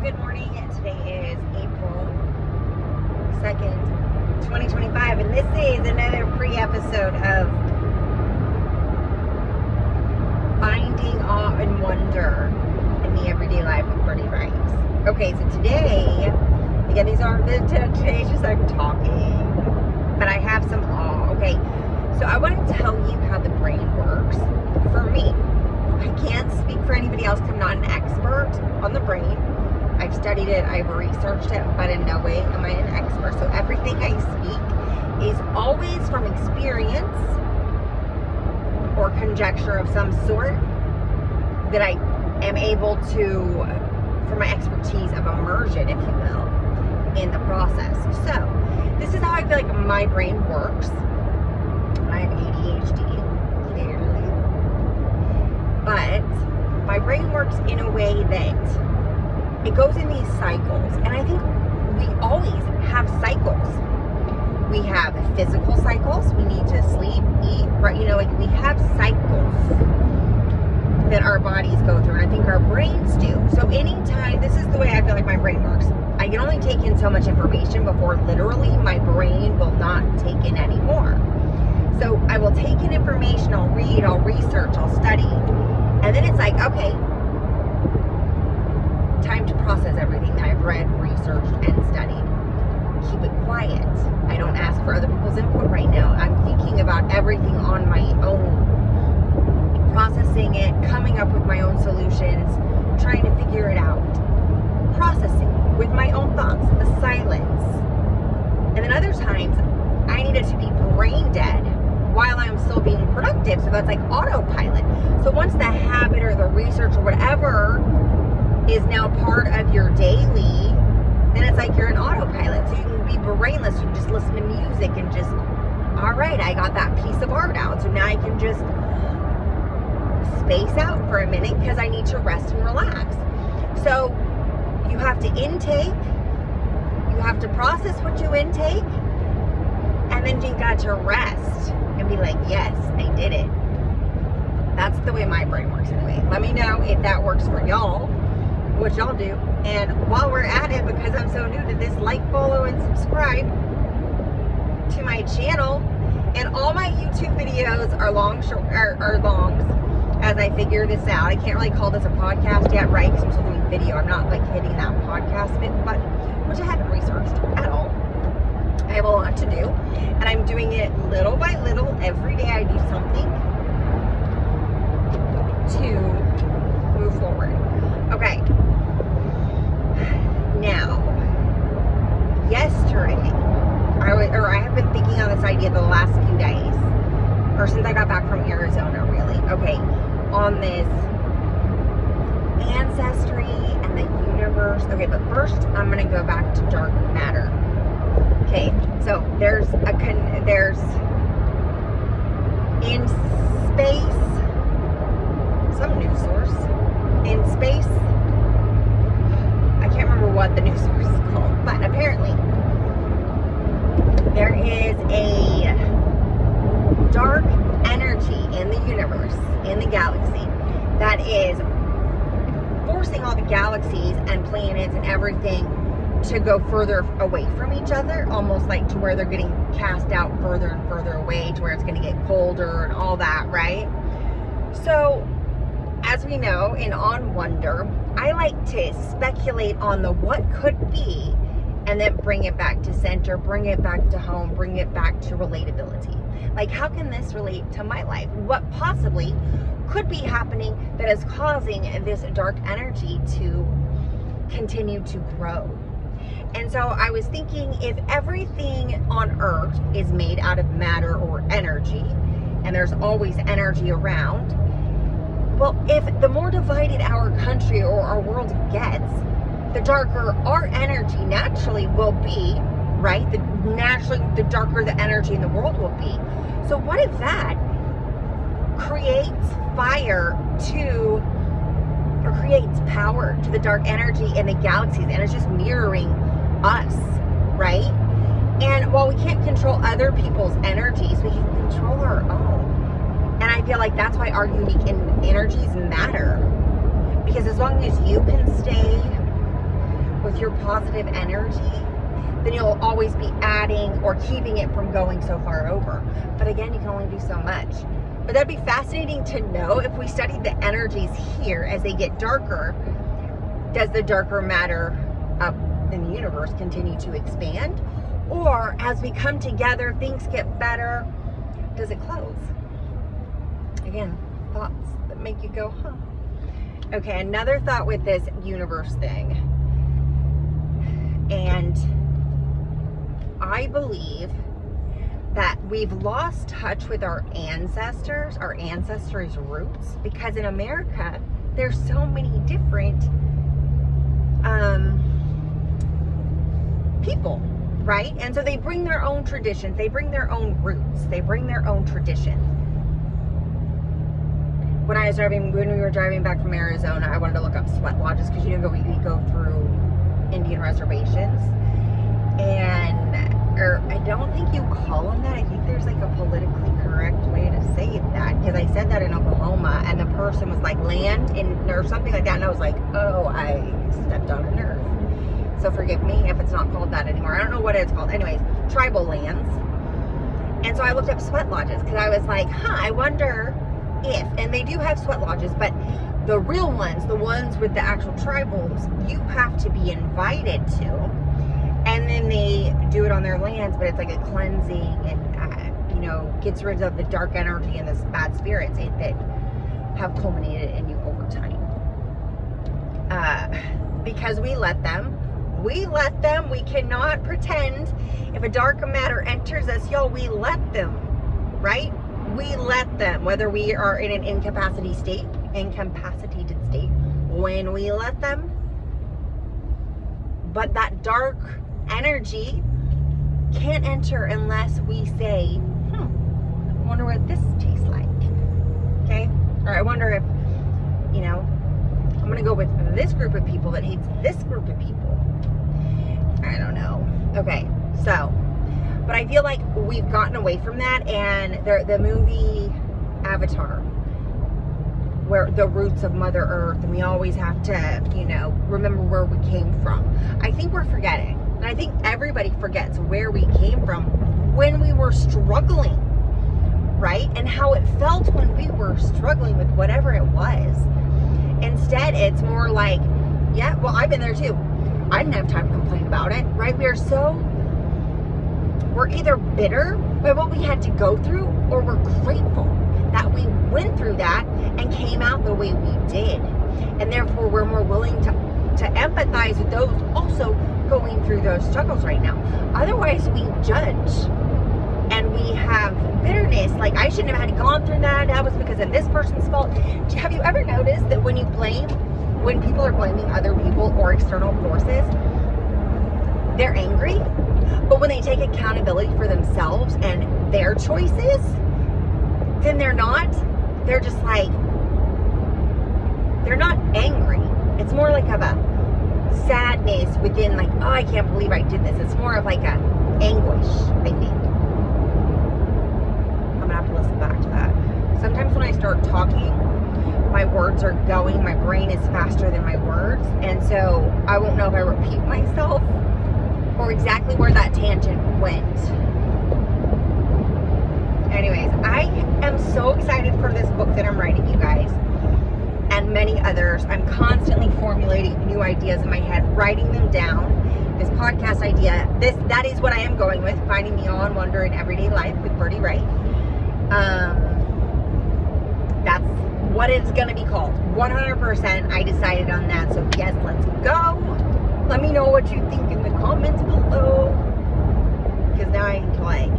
Good morning. Today is April 2nd, 2025, and this is another pre-episode of Finding Awe and Wonder in the Everyday Life with Bertie Wright. Okay, so today, again, today's just I'm talking, but I have some awe. Okay, so I want to tell you how the brain works for me. I can't speak for anybody else because I'm not an expert on the brain. I've studied it, I've researched it, but in no way am I an expert. So everything I speak is always from experience or conjecture of some sort that I am able to, for my expertise of immersion, if you will, in the process. So this is how I feel like my brain works. I have ADHD, clearly. But my brain works in a way that it goes in these cycles, and I think we always have cycles. We have physical cycles. We need to sleep, eat, right? Like we have cycles that our bodies go through, and I think our brains do. So anytime, this is the way I feel like my brain works. I can only take in so much information before literally my brain will not take in any more. So I will take in information, I'll read, I'll research, I'll study, and then it's like, okay, time to process everything that I've read, researched, and studied. Keep it quiet. I don't ask for other people's input right now. I'm thinking about everything on my own, processing it, coming up with my own solutions, trying to figure it out, processing with my own thoughts, the silence. And then other times, I need it to be brain dead while I'm still being productive. So that's like autopilot. So once the habit or the research or whatever is now part of your daily, then it's like you're an autopilot. So you can be brainless. You can just listen to music and just, all right, I got that piece of art out. So now I can just space out for a minute because I need to rest and relax. So you have to intake, you have to process what you intake, and then you got to rest and be like, yes, I did it. That's the way my brain works anyway. Let me know if that works for y'all, what y'all do. And while we're at it, because I'm so new to this, like, follow, and subscribe to my channel. And all my YouTube videos are longs as I figure this out. I can't really call this a podcast yet, right? Because I'm still doing video. I'm not like hitting that podcast button, which I haven't researched at all. I have a lot to do, and I'm doing it little by little. Every day I do something to move forward. Okay. Now, yesterday, I have been thinking on this idea the last few days, or since I got back from Arizona, really. Okay, on this Ancestry and the universe. Okay, but first I'm gonna go back to dark matter. Okay, so there's in space, some news source, in space, I can't remember what the news source is called, but apparently there is a dark energy in the universe, in the galaxy, that is forcing all the galaxies and planets and everything to go further away from each other, almost like to where they're getting cast out further and further away, to where it's going to get colder and all that, right? So, as we know, in On Wonder, I like to speculate on the what could be, and then bring it back to center, bring it back to home, bring it back to relatability. Like, how can this relate to my life? What possibly could be happening that is causing this dark energy to continue to grow? And so I was thinking, if everything on Earth is made out of matter or energy, and there's always energy around, well, if the more divided our country or our world gets, the darker our energy naturally will be, right? The darker the energy in the world will be. So what if that creates fire or creates power to the dark energy in the galaxies, and it's just mirroring us, right? And while we can't control other people's energies, we can control our own. And I feel like that's why our unique energies matter. Because as long as you can stay your positive energy, then you'll always be adding or keeping it from going so far over. But again, you can only do so much. But that'd be fascinating to know if we studied the energies here as they get darker. Does the darker matter up in the universe continue to expand? Or as we come together, things get better, does it close? Again, thoughts that make you go, huh? Okay, another thought with this universe thing. And I believe that we've lost touch with our ancestors, our ancestors' roots, because in America, there's so many different people, right? And so they bring their own traditions, they bring their own roots, they bring their own traditions. When we were driving back from Arizona, I wanted to look up sweat lodges, because we go through Indian reservations, and I don't think you call them that. I think there's like a politically correct way to say that, because I said that in Oklahoma, and the person was like land or something like that, and I was like, oh, I stepped on a nerve. So forgive me if it's not called that anymore. I don't know what it's called. Anyways, tribal lands. And so I looked up sweat lodges, because I was like, I wonder if, and they do have sweat lodges, but the real ones, the ones with the actual tribals, you have to be invited to, and then they do it on their lands, but it's like a cleansing and gets rid of the dark energy and the bad spirits that have culminated in you over time, because we let them. We cannot pretend. If a dark matter enters us, we let them, right? We let them, whether we are in an incapacitated state, when we let them. But that dark energy can't enter unless we say, I wonder what this tastes like. Okay? Or I wonder if, I'm going to go with this group of people that hates this group of people. I don't know. Okay, so, but I feel like we've gotten away from that, and the movie Avatar, where the roots of Mother Earth, and we always have to, remember where we came from. I think we're forgetting, and I think everybody forgets where we came from when we were struggling, right? And how it felt when we were struggling with whatever it was. Instead, it's more like, I've been there too. I didn't have time to complain about it, right? We're either bitter by what we had to go through, or we're grateful that we went through that and came out the way we did. And therefore, we're more willing to empathize with those also going through those struggles right now. Otherwise, we judge and we have bitterness. Like, I shouldn't have had gone through that. That was because of this person's fault. Have you ever noticed that when people are blaming other people or external forces, they're angry? But when they take accountability for themselves and their choices, then they're not. They're just like, they're not angry. It's more like of a sadness within, like, oh, I can't believe I did this. It's more of like a anguish, I think. I'm gonna have to listen back to that. Sometimes when I start talking, my words are going, my brain is faster than my words, and so I won't know if I repeat myself or exactly where that tangent went. Anyways, I am so excited for this book that I'm writing, you guys, and many others. I'm constantly formulating new ideas in my head, writing them down. This podcast idea, that is what I am going with, finding the awe and wonder in everyday life with Bertie Wright. That's what it's going to be called. 100%, I decided on that. So yes, let's go. Let me know what you think in the comments below. Because now I need to, like,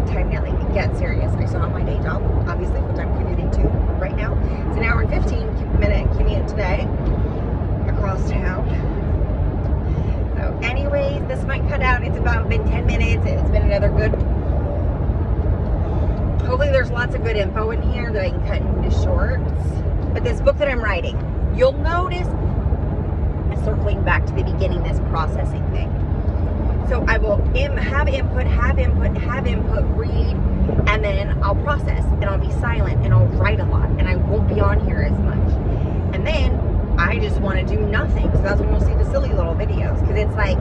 time to, like, get serious. I still have my day job, obviously, which I'm commuting to right now. It's an hour and 15-minute commute today across town. So anyways, this might cut out. It's about been 10 minutes. It's been another good... Hopefully there's lots of good info in here that I can cut into shorts. But this book that I'm writing, you'll notice, circling back to the beginning, this processing thing. So I will have input, read, and then I'll process, and I'll be silent, and I'll write a lot, and I won't be on here as much. And then I just want to do nothing. So that's when you'll see the silly little videos, because it's like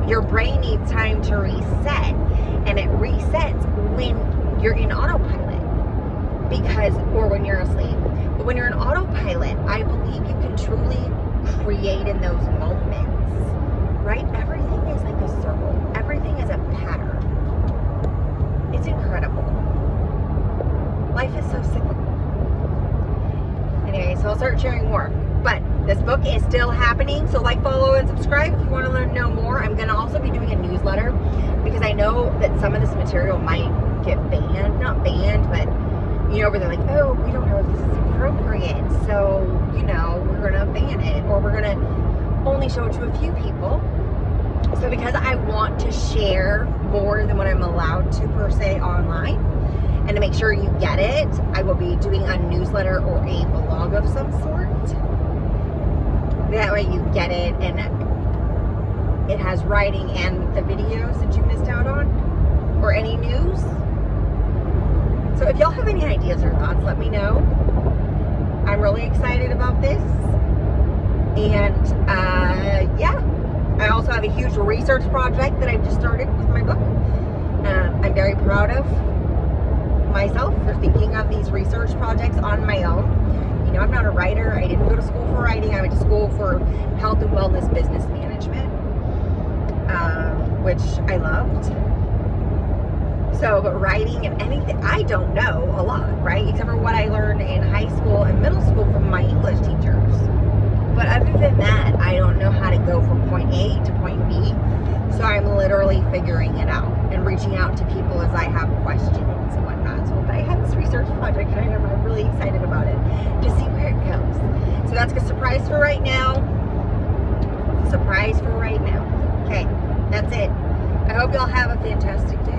your brain needs time to reset, and it resets when you're in autopilot or when you're asleep. But when you're in autopilot, I believe you can truly create in those moments, right? Everything is like a circle. Everything is a pattern. It's incredible. Life is so cyclical. Anyway, so I'll start sharing more. But this book is still happening, so like, follow, and subscribe if you want to know more. I'm going to also be doing a newsletter because I know that some of this material might get banned. Not banned, but, you know, where they're like, oh, we don't know if this is appropriate, so, you know, we're going to ban it, or we're going to only show it to a few people. So because I want to share more than what I'm allowed to, per se, online, and to make sure you get it, I will be doing a newsletter or a blog of some sort. That way you get it, and it has writing and the videos that you missed out on, or any news. So if y'all have any ideas or thoughts, let me know. I'm really excited about this. And yeah, I also have a huge research project that I've just started with my book. I'm very proud of myself for thinking of these research projects on my own. You know, I'm not a writer. I didn't go to school for writing. I went to school for health and wellness business management, which I loved. So, but writing and anything, I don't know a lot, right? Except for what I learned in high school and middle school from my English teachers. But other than that, I don't know how to go from point A to point B. So I'm literally figuring it out and reaching out to people as I have questions and whatnot. So, but I have this research project and I'm really excited about it to see where it goes. So that's a surprise for right now. Surprise for right now. Okay, that's it. I hope y'all have a fantastic day.